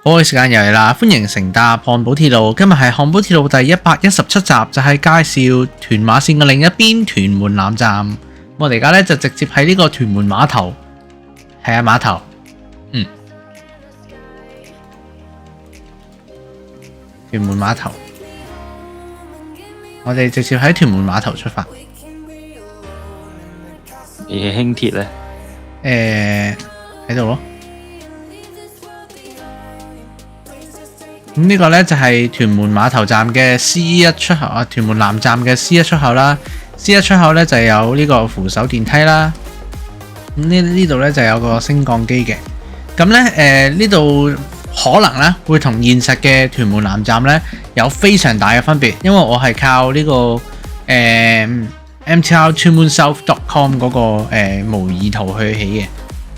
好嘅時間又嚟啦，歡迎乘搭漢寶鐵路。今日係漢寶鐵路第117集，就係介紹屯馬線嘅另一邊屯門南站。我哋而家咧就直接喺呢個屯門碼頭，係啊碼頭，屯門碼頭。我哋直接喺屯門碼頭出發。輕鐵咧？喺度咯。咁呢個呢，就係屯門碼頭站嘅 C1 出口啊，屯門南站嘅 C1 出口啦。C1 出口呢，就有呢個扶手電梯啦。咁呢度呢，就有個升降機嘅。咁呢，呢度可能呢會同現實嘅屯門南站呢有非常大嘅分別，因為我係靠呢個mtrtwenmounsouth.com 嗰個模擬圖去起嘅。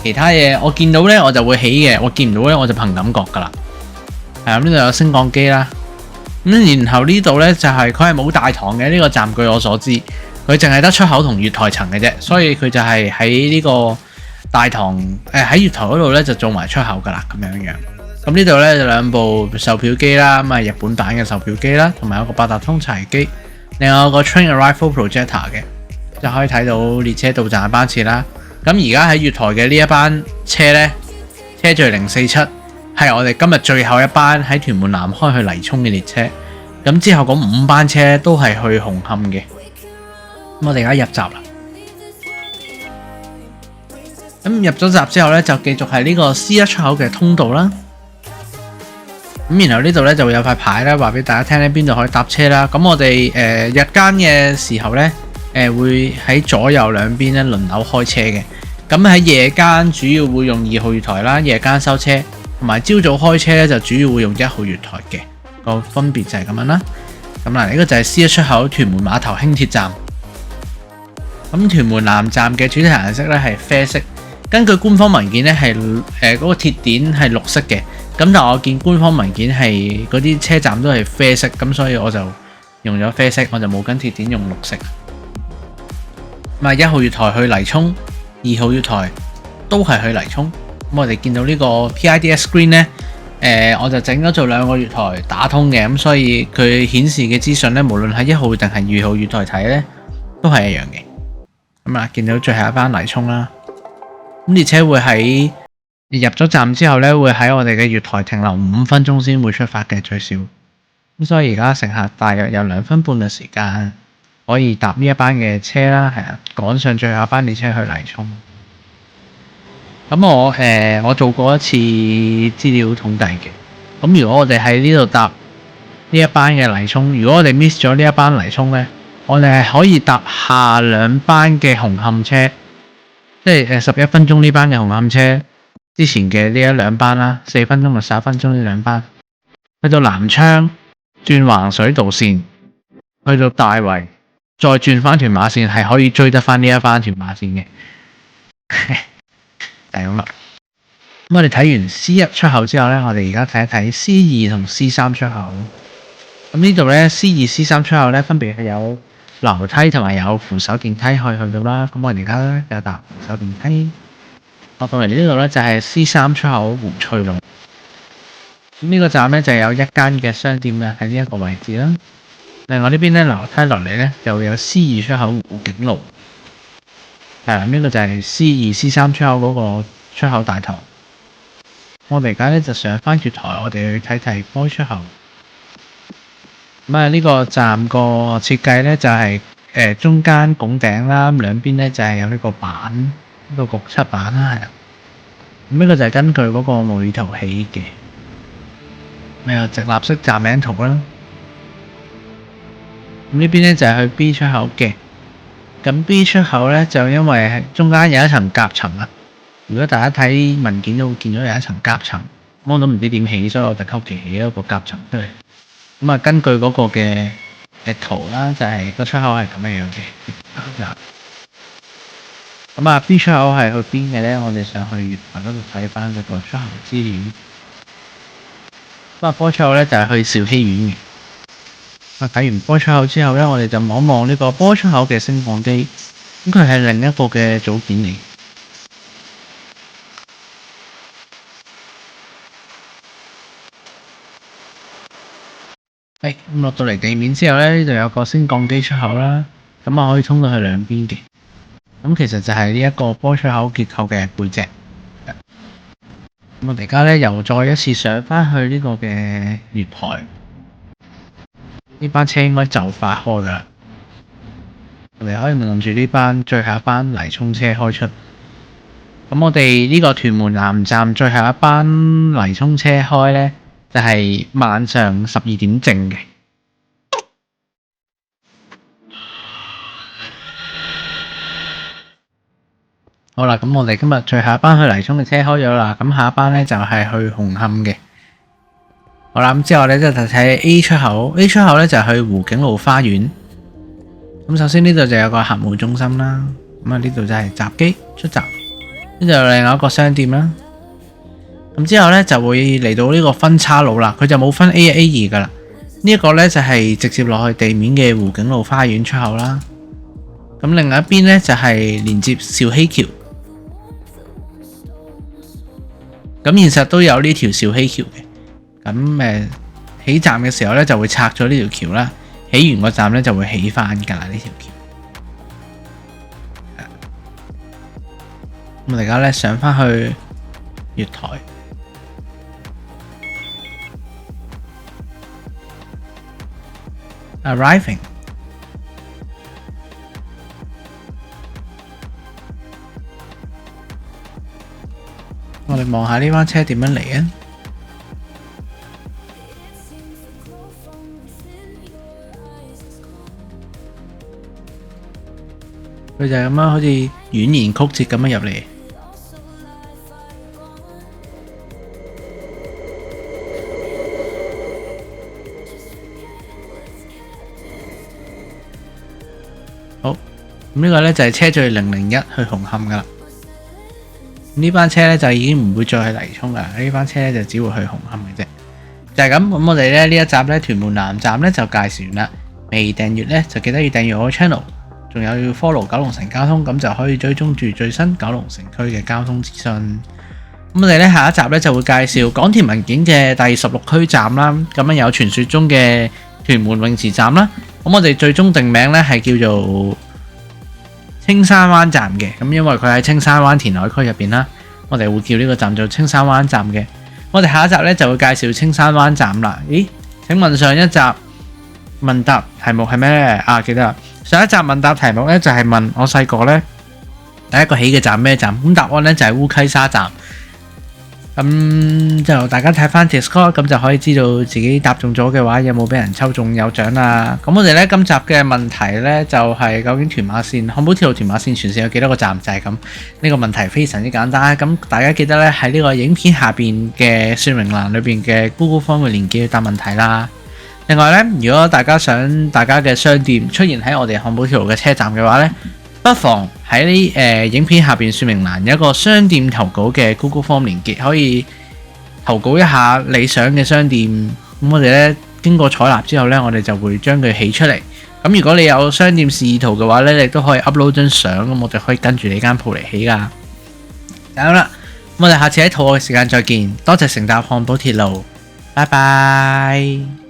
其他嘢我見到呢我就會起嘅，我見唔到呢我就憑感覺㗎啦。係咁，呢度有升降機啦。咁然後呢度呢，就係佢係冇大堂嘅呢個站，據我所知，佢淨係得出口同月台層嘅啫，所以佢就係喺呢個大堂喺月台嗰度呢，就做埋出口㗎啦，咁樣樣。咁呢度呢，就兩部售票機啦，咁啊日本版嘅售票機啦，同埋有個八達通查閱機，另外有個 Train Arrival Projector 嘅，就可以睇到列車到站嘅班次啦。咁而家喺月台嘅呢一班車呢，車序047。係我哋今日最後一班喺屯門南開去泥涌嘅列車，咁之後嗰5班車都係去紅磡嘅。咁我哋而家入閘啦。咁入咗閘之後呢，就繼續係呢個 C1 出口嘅通道啦。咁然後呢度呢，就會有塊牌啦，話俾大家聽呢邊度可以搭車啦。咁我哋日間嘅時候呢，會喺左右兩邊咧輪流開車嘅。咁喺夜間主要會用2號月台啦，夜間收車。同埋朝早開車咧，就主要會用1號月台嘅，個分別就係咁樣啦。咁嗱，呢個就係 C1 出口屯門碼頭輕鐵站。咁屯門南站嘅主體顏色咧係啡色，根據官方文件咧係嗰個鐵點係綠色嘅。咁但係我見官方文件係嗰啲車站都係啡色，咁所以我就用咗啡色，我就冇跟鐵點用綠色。咁啊，1號月台去泥涌，2號月台都係去泥涌。咁我哋見到呢個 PIDS screen 呢，我就整咗做2個月台打通嘅，咁所以佢顯示嘅資訊呢，無論係1號定係2號月台睇呢，都係一樣嘅。咁啊，見到最後一班泥涌啦，咁列車會喺入咗站之後呢，會喺我哋嘅月台停留5分鐘先會出發嘅最少。咁所以而家乘客大約有2分半嘅時間可以搭呢一班嘅車啦，係啊，趕上最後一班列車去泥涌。咁我做過一次資料統計嘅。咁如果我哋喺呢度搭呢一班嘅泥涌，如果我哋 miss 咗呢一班泥涌呢，我哋係可以搭下2班嘅紅磡車，即係11分鐘呢班嘅紅磡車之前嘅呢2班啦，4分鐘同11分鐘呢2班，去到南昌轉橫水道線，去到大圍，再轉翻屯馬線，係可以追得翻呢一班屯馬線嘅。就係咁啦。咁我哋睇完 C1 出口之後呢，我哋而家睇一睇 C2 同 C3 出口。咁呢度呢 C2、C3 出口呢，分別係有樓梯同埋有扶手電梯可以去到啦。咁我哋而家呢就搭扶手電梯。落到嚟呢度呢，就係 C3 出口湖翠路。咁呢個站呢，就有一間嘅商店嘅喺呢一個位置啦。另外呢邊呢，樓梯落嚟呢，就會有 C2 出口湖景路。係啦，呢個就係 C2、C3 出口嗰個出口大堂。我哋而家咧就上翻月台，我哋去睇睇 boy 出口。咁啊，呢個站個設計咧就係中間拱頂啦，咁兩邊咧就係有呢個板，呢個焗漆板啦，係啊。咁呢個就係根據嗰個模擬圖起嘅。咪有直立式站名圖啦。咁呢邊咧就係去 B 出口嘅。咁 B 出口咧就因為中間有一層夾層啊，如果大家睇文件都會見到有一層夾層，我都唔知點起，所以我就求其起一個夾層出嚟。咁啊，根據嗰個嘅圖啦，就係個出口係咁樣樣嘅。咁啊 B 出口係去邊嘅咧？我哋上去月台嗰度睇翻嗰個出口資料。咁啊 B 出口咧就係去兆禧苑嘅。睇完波出口之後咧，我哋就望望呢個波出口嘅升降機，咁佢係另一個嘅組件嚟。咁落到嚟地面之後咧，呢度有個升降機出口啦，咁啊可以通到去兩邊嘅。咁其實就係呢一個波出口結構嘅背脊。咁我哋而家咧又再一次上翻去呢個嘅月台，呢班車應該就快開㗎啦。我哋可以望住呢班最後一班泥涌車開出。咁我哋呢個屯門南站最後一班泥涌車開呢，就係晚上12點正嘅。好啦，咁我哋今日最後一班去泥涌嘅車開咗啦，咁下一班呢，就係去紅磡嘅。好啦，咁之後呢，就睇 A 出口，A 出口呢，就去湖景路花園。咁首先呢度就有個客務中心啦，咁啊呢度就係閘機出閘，呢度有另外一個商店啦。咁之後呢，就會嚟到呢個分岔路啦，佢就冇分 A1、A2 噶啦。呢一個呢，就係直接落去地面嘅湖景路花園出口啦。咁另外一邊呢，就係連接兆禧橋。咁現實都有呢條兆禧橋嘅。咁起站嘅時候呢，就會拆咗呢條橋啦，起完個站呢，就會起翻㗎啦呢條橋。咁我哋而家呢，上翻去月台。Arriving。我哋望下呢班車點樣嚟啊！佢就係咁樣好似蜿蜒曲折咁樣入嚟。好，咁呢個呢就係車序001去紅磡噶啦。呢班車呢就已經唔會再去泥涌啦，呢班車呢就只會去紅磡嘅啫。就係咁，咁我哋呢一集呢屯門南站呢就介紹完啦。未訂閱呢就記得要訂閱我嘅 channel， 仲有要 follow 九龍城交通，咁就可以追蹤住最新九龍城區嘅交通資訊。咁我哋呢下一集呢就會介紹港鐵文件嘅第16區站啦，咁樣有傳說中嘅屯門泳池站啦。咁我哋最終定名呢係叫做青山灣站嘅，咁因為佢喺青山灣填海區入邊啦，我哋會叫呢個站做青山灣站嘅。我哋下一集呢就會介紹青山灣站啦。咦？請問上一集問答題目係咩呢？啊，記得啦，上一集問答題目呢就係問我細個呢第一個起嘅站咩站？咁答案呢就係烏溪沙站。咁就大家睇翻 Discord， 咁就可以知道自己答中咗嘅話有冇俾人抽中有獎啦。咁我哋呢今集嘅問題呢就係究竟屯馬線漢寶鐵路屯馬線全線有幾多個站？就係咁，呢個問題非常之簡單。咁大家記得呢喺呢個影片下邊嘅說明欄裏邊嘅 Google Form 嘅連結去答問題啦。另外呢，如果大家想大家嘅商店出現喺我哋漢寶鐵路嘅車站嘅話呢，不妨喺影片下邊說明欄有一個商店投稿嘅 Google Form 連結，可以投稿一下理想嘅商店。咁我哋呢經過採納之後呢，我哋就會將佢起出嚟。咁如果你有商店示意圖嘅話呢，你都可以 upload 張相，咁我哋可以跟住你間鋪嚟起噶。就咁啦，我哋下次喺肚餓嘅時間再見。多謝乘搭漢寶鐵路，拜拜。